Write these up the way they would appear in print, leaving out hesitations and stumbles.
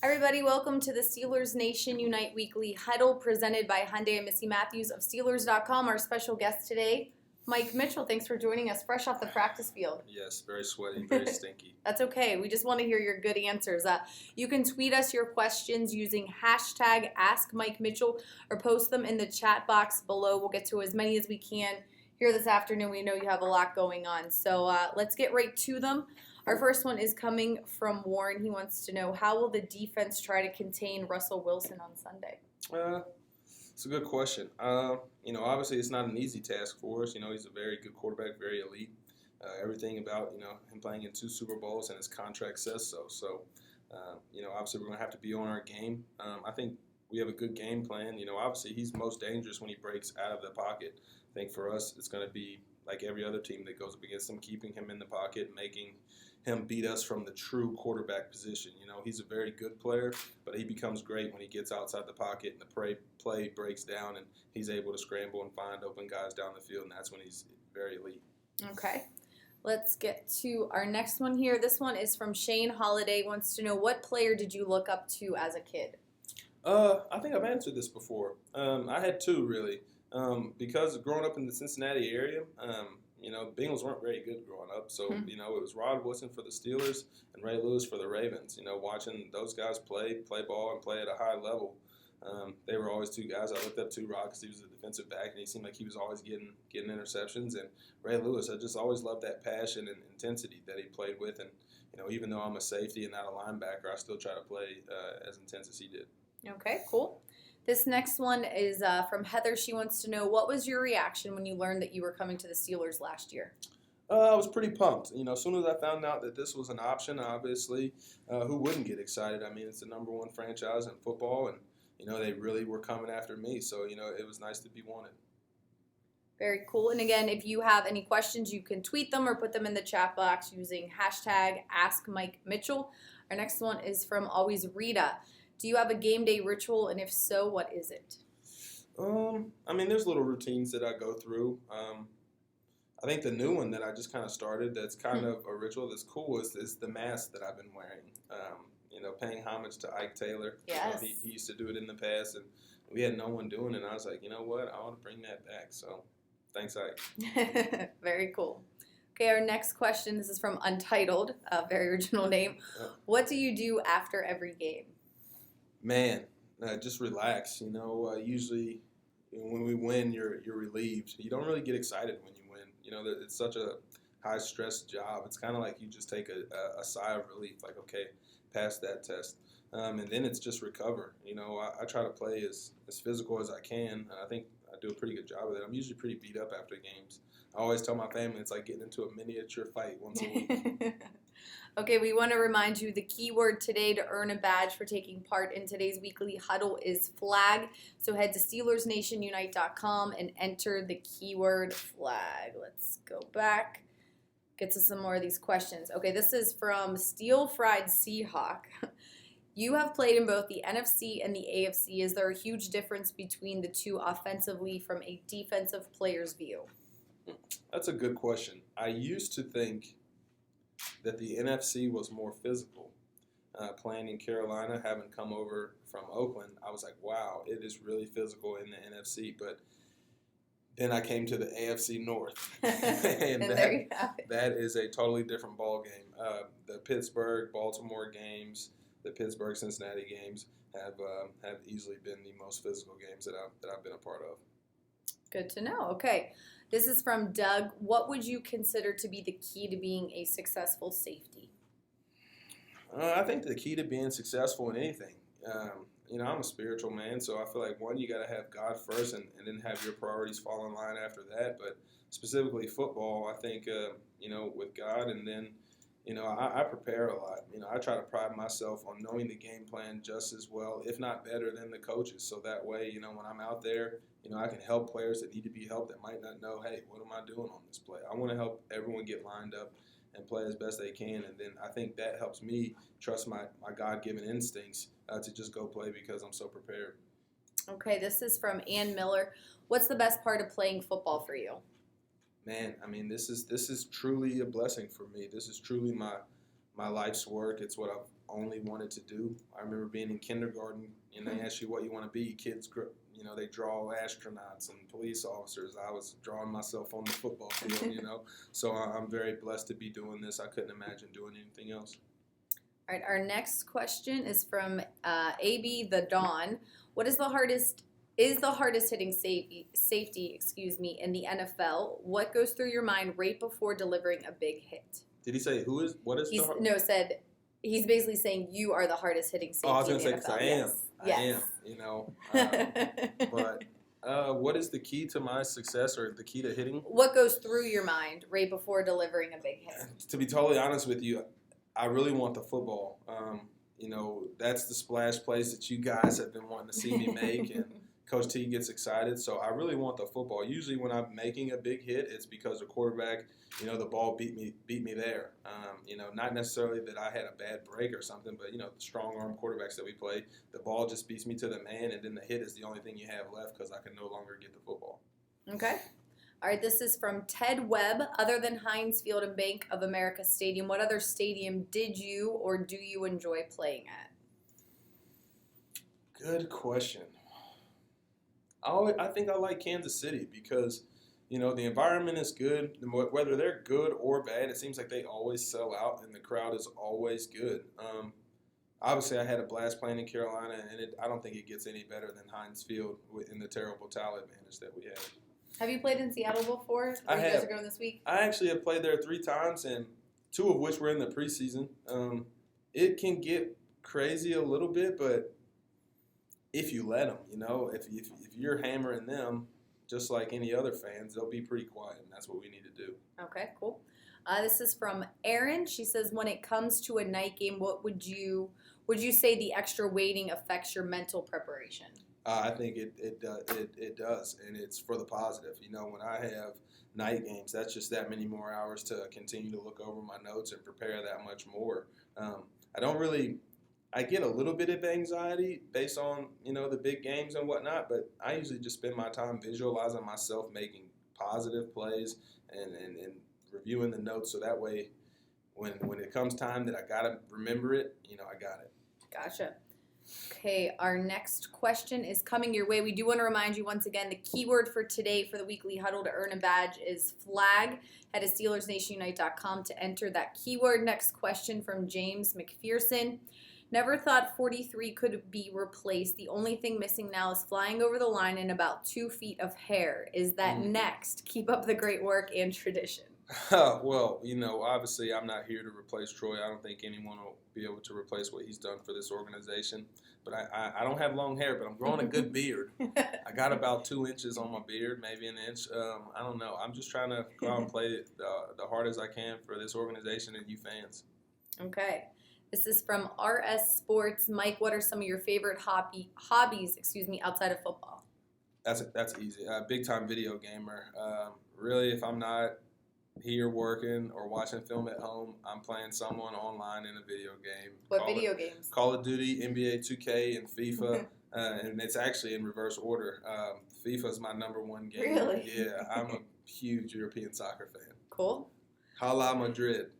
Everybody, welcome to the Steelers Nation Unite Weekly Huddle presented by Hyundai and Missy Matthews of Steelers.com. Our special guest today, Mike Mitchell. Thanks for joining us fresh off the practice field. Yes, very sweaty, very stinky. That's okay. We just want to hear your good answers. You can tweet us your questions using hashtag AskMikeMitchell or post them in the chat box below. We'll get to as many as we can here this afternoon. We know you have a lot going on. So let's get right to them. Our first one is coming from Warren. He wants to know, how will the defense try to contain Russell Wilson on Sunday? It's a good question. Obviously it's not an easy task for us. He's a very good quarterback, very elite. Everything about, him playing in 2 Super Bowls and his contract says so. So, obviously we're going to have to be on our game. I think we have a good game plan. Obviously he's most dangerous when he breaks out of the pocket. I think for us it's going to be like every other team that goes up against him, keeping him in the pocket, making him beat us from the true quarterback position. He's a very good player, but he becomes great when he gets outside the pocket and the play breaks down and he's able to scramble and find open guys down the field, and that's when he's very elite. Okay. Let's get to our next one here. This one is from Shane Holiday. Wants to know, what player did you look up to as a kid? I think I've answered this before. I had 2, really. Because growing up in the Cincinnati area, Bengals weren't very good growing up. So, it was Rod Woodson for the Steelers and Ray Lewis for the Ravens. Watching those guys play ball and play at a high level, they were always 2 guys I looked up to. Rod, because he was a defensive back, and he seemed like he was always getting interceptions. And Ray Lewis, I just always loved that passion and intensity that he played with. And, even though I'm a safety and not a linebacker, I still try to play as intense as he did. Okay, cool. This next one is from Heather. She wants to know, what was your reaction when you learned that you were coming to the Steelers last year? I was pretty pumped. As soon as I found out that this was an option, obviously, who wouldn't get excited? I mean, it's the number 1 franchise in football, and, they really were coming after me. So, it was nice to be wanted. Very cool. And again, if you have any questions, you can tweet them or put them in the chat box using hashtag AskMikeMitchell. Our next one is from Always Rita. Do you have a game day ritual, and if so, what is it? There's little routines that I go through. I think the new one that I just kind of started that's kind of a ritual that's cool is the mask that I've been wearing. Paying homage to Ike Taylor. Yes. He used to do it in the past, and we had no one doing it, and I was like, you know what, I want to bring that back. So thanks, Ike. Very cool. Okay, our next question, this is from Untitled, a very original name. What do you do after every game? Man, just relax. Usually when we win, you're relieved. You don't really get excited when you win. It's such a high-stress job. It's kind of like you just take a sigh of relief, like, okay, pass that test. And then it's just recover. I try to play as physical as I can. I think I do a pretty good job of that. I'm usually pretty beat up after games. I always tell my family it's like getting into a miniature fight once a week. Okay, we want to remind you the keyword today to earn a badge for taking part in today's weekly huddle is flag. So head to SteelersNationUnite.com and enter the keyword flag. Let's go back. Get to some more of these questions. Okay, this is from Steel Fried Seahawk. You have played in both the NFC and the AFC. Is there a huge difference between the 2 offensively from a defensive player's view? That's a good question. I used to think that the NFC was more physical. Playing in Carolina, having come over from Oakland, I was like, wow, it is really physical in the NFC. But then I came to the AFC North, and there you have it. That is a totally different ball game. The Pittsburgh, Baltimore games, the Pittsburgh, Cincinnati games have easily been the most physical games that I've been a part of. Good to know. Okay. This is from Doug. What would you consider to be the key to being a successful safety? I think the key to being successful in anything, I'm a spiritual man, so I feel like, one, you got to have God first and then have your priorities fall in line after that. But specifically football, I think, with God, and then, I prepare a lot. I try to pride myself on knowing the game plan just as well, if not better, than the coaches. So that way, when I'm out there, I can help players that need to be helped that might not know, hey, what am I doing on this play? I want to help everyone get lined up and play as best they can. And then I think that helps me trust my God-given instincts to just go play because I'm so prepared. Okay, this is from Ann Miller. What's the best part of playing football for you? Man, this is truly a blessing for me. This is truly my my life's work. It's what I've only wanted to do. I remember being in kindergarten, and they ask you what you want to be. Kids, they draw astronauts and police officers. I was drawing myself on the football field, So I'm very blessed to be doing this. I couldn't imagine doing anything else. All right, our next question is from AB the Dawn. What is the hardest hitting safety, in the NFL? What goes through your mind right before delivering a big hit? Did he say what is said he's basically saying you are the hardest hitting safety. Oh, I was going to say because I am. Yes. I am, but what is the key to my success or the key to hitting? What goes through your mind right before delivering a big hit? To be totally honest with you, I really want the football. That's the splash plays that you guys have been wanting to see me make, and Coach T gets excited. So I really want the football. Usually when I'm making a big hit, it's because the quarterback, the ball beat me there. Not necessarily that I had a bad break or something, but, the strong arm quarterbacks that we play, the ball just beats me to the man, and then the hit is the only thing you have left because I can no longer get the football. Okay. All right, this is from Ted Webb. Other than Heinz Field and Bank of America Stadium, what other stadium did you or do you enjoy playing at? Good question. I think I like Kansas City because, the environment is good. Whether they're good or bad, it seems like they always sell out and the crowd is always good. Obviously, I had a blast playing in Carolina, and I don't think it gets any better than Heinz Field in the terrible talent advantage that we have. Have you played in Seattle before? I have. You guys are going this week? I actually have played there 3 times, and 2 of which were in the preseason. It can get crazy a little bit, but if you let them, if you're hammering them, just like any other fans, they'll be pretty quiet, and that's what we need to do. Okay, cool. This is from Erin. She says, when it comes to a night game, what would you say the extra waiting affects your mental preparation? I think it does, and it's for the positive. When I have night games, that's just that many more hours to continue to look over my notes and prepare that much more. I get a little bit of anxiety based on, the big games and whatnot, but I usually just spend my time visualizing myself making positive plays and reviewing the notes so that way when it comes time that I got to remember it, I got it. Gotcha. Okay, our next question is coming your way. We do want to remind you once again, the keyword for today for the weekly huddle to earn a badge is flag. Head to SteelersNationUnite.com to enter that keyword. Next question from James McPherson. Never thought 43 could be replaced. The only thing missing now is flying over the line in about 2 feet of hair. Is that next? Keep up the great work and tradition. Well, obviously I'm not here to replace Troy. I don't think anyone will be able to replace what he's done for this organization. But I don't have long hair, but I'm growing a good beard. I got about 2 inches on my beard, maybe an inch. I don't know. I'm just trying to go out and play the hard as I can for this organization and you fans. Okay. This is from RS Sports. Mike, what are some of your favorite hobbies, outside of football? That's easy. Big time video gamer. Really, if I'm not here working or watching film at home, I'm playing someone online in a video game. What video games? Call of Duty, NBA 2K, and FIFA. And it's actually in reverse order. FIFA is my number 1 game. Really? Yeah, I'm a huge European soccer fan. Cool. Hala Madrid.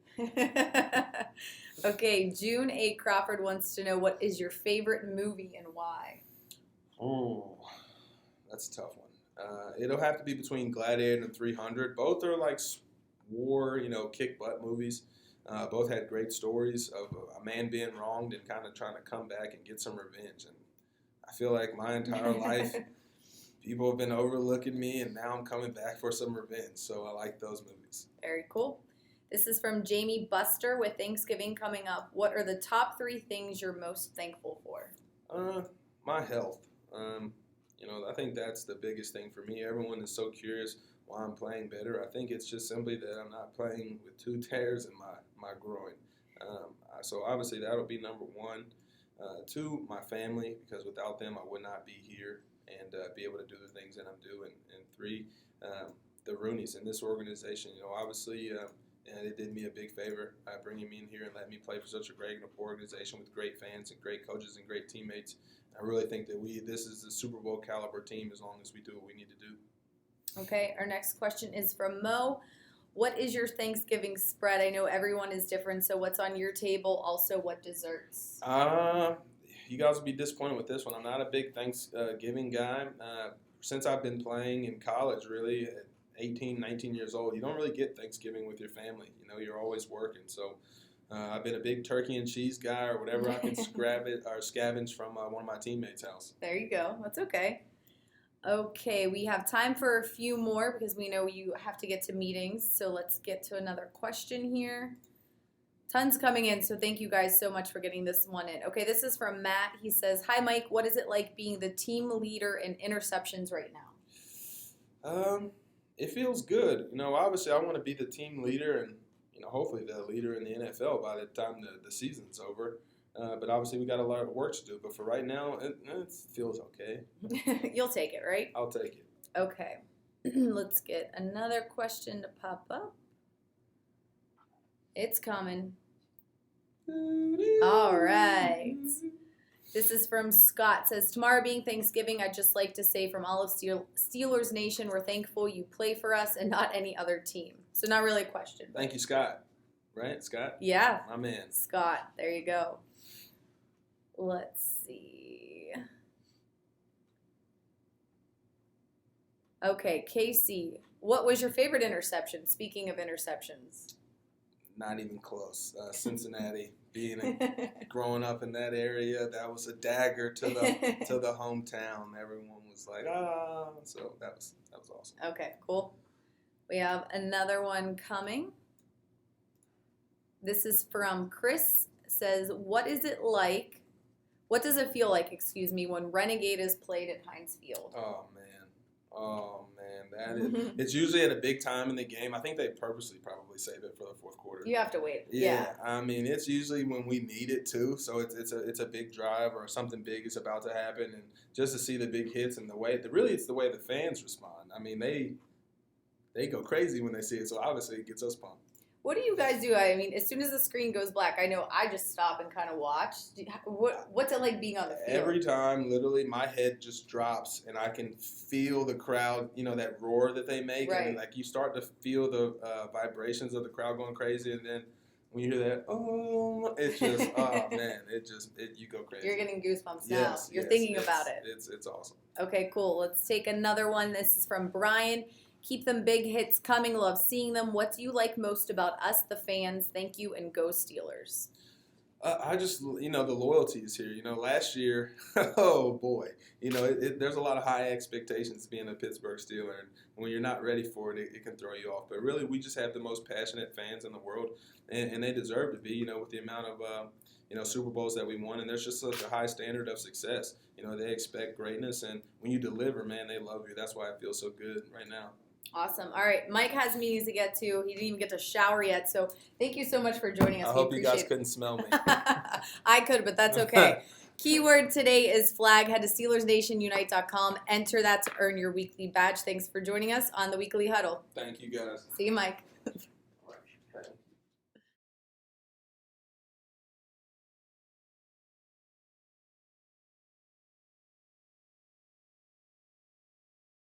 Okay, June A. Crawford wants to know, what is your favorite movie and why? Oh, that's a tough one. It'll have to be between Gladiator and 300. Both are like war, kick butt movies. Both had great stories of a man being wronged and kind of trying to come back and get some revenge. And I feel like my entire life, people have been overlooking me, and now I'm coming back for some revenge. So I like those movies. Very cool. This is from Jamie Buster. With Thanksgiving coming up, what are the top 3 things you're most thankful for? My health. I think that's the biggest thing for me. Everyone is so curious why I'm playing better. I think it's just simply that I'm not playing with 2 tears in my groin. So obviously that'll be number 1. 2, my family, because without them I would not be here and be able to do the things that I'm doing. And 3, the Roonies in this organization. Obviously they did me a big favor bringing me in here and letting me play for such a great organization with great fans and great coaches and great teammates. I really think that this is the Super Bowl caliber team as long as we do what we need to do. Okay, our next question is from Mo. What is your Thanksgiving spread? I know everyone is different, so what's on your table? Also, what desserts? You guys will be disappointed with this one. I'm not a big Thanksgiving guy. Since I've been playing in college, really, at 18, 19 years old, you don't really get Thanksgiving with your family. You know, you're always working. So I've been a big turkey and cheese guy or whatever I can scavenge from one of my teammates' house. There you go. That's okay. Okay, we have time for a few more because we know you have to get to meetings. So let's get to another question here. Tons coming in, so thank you guys so much for getting this one in. Okay, this is from Matt. He says, "Hi, Mike. What is it like being the team leader in interceptions right now?" It feels good. You know, obviously I want to be the team leader and, you know, hopefully the leader in the NFL by the time the season's over. But obviously we got a lot of work to do. But for right now, it feels okay. You'll take it, right? I'll take it. Okay. Let's get another question to pop up. It's coming. All right. This is from Scott. Says, tomorrow being Thanksgiving, I'd just like to say from all of Steelers Nation, we're thankful you play for us and not any other team. So not really a question. Thank you, Scott. Right, Scott? Yeah. My man. Scott. There you go. Let's see. Okay, Casey. What was your favorite interception? Speaking of interceptions. Not even close. Cincinnati, growing up in that area, that was a dagger to the hometown. Everyone was like, ah, so that was awesome. Okay, cool. We have another one coming. This is from Chris. Says, what does it feel like, when Renegade is played at Heinz Field? Oh man, it's usually at a big time in the game. I think they purposely probably save it for the fourth quarter. You have to wait. Yeah. I mean, it's usually when we need it too. So it's a big drive or something big is about to happen, and just to see the big hits and it's the way the fans respond. I mean, they go crazy when they see it. So obviously it gets us pumped. What do you guys do? I mean, as soon as the screen goes black, I know I just stop and kind of watch. What's it like being on the field? Every time, literally, my head just drops, and I can feel the crowd, you know, that roar that they make. Right. And, like, you start to feel the vibrations of the crowd going crazy, and then when you hear that, oh, it's just, oh, man, you go crazy. You're getting goosebumps now. Yes, You're thinking about it. It's awesome. Okay, cool. Let's take another one. This is from Brian. Keep them big hits coming. Love seeing them. What do you like most about us, the fans? Thank you, and go Steelers. I just, you know, the loyalty is here. You know, last year, oh boy, you know, there's a lot of high expectations being a Pittsburgh Steeler, and when you're not ready for it, it can throw you off. But really, we just have the most passionate fans in the world, and they deserve to be, you know, with the amount of, Super Bowls that we won, and there's just such a high standard of success. You know, they expect greatness, and when you deliver, man, they love you. That's why it feels so good right now. Awesome. All right. Mike has meetings to get to. He didn't even get to shower yet. So thank you so much for joining us. I hope you guys couldn't smell me. I could, but that's okay. Keyword today is flag. Head to SteelersNationUnite.com. Enter that to earn your weekly badge. Thanks for joining us on the Weekly Huddle. Thank you, guys. See you, Mike.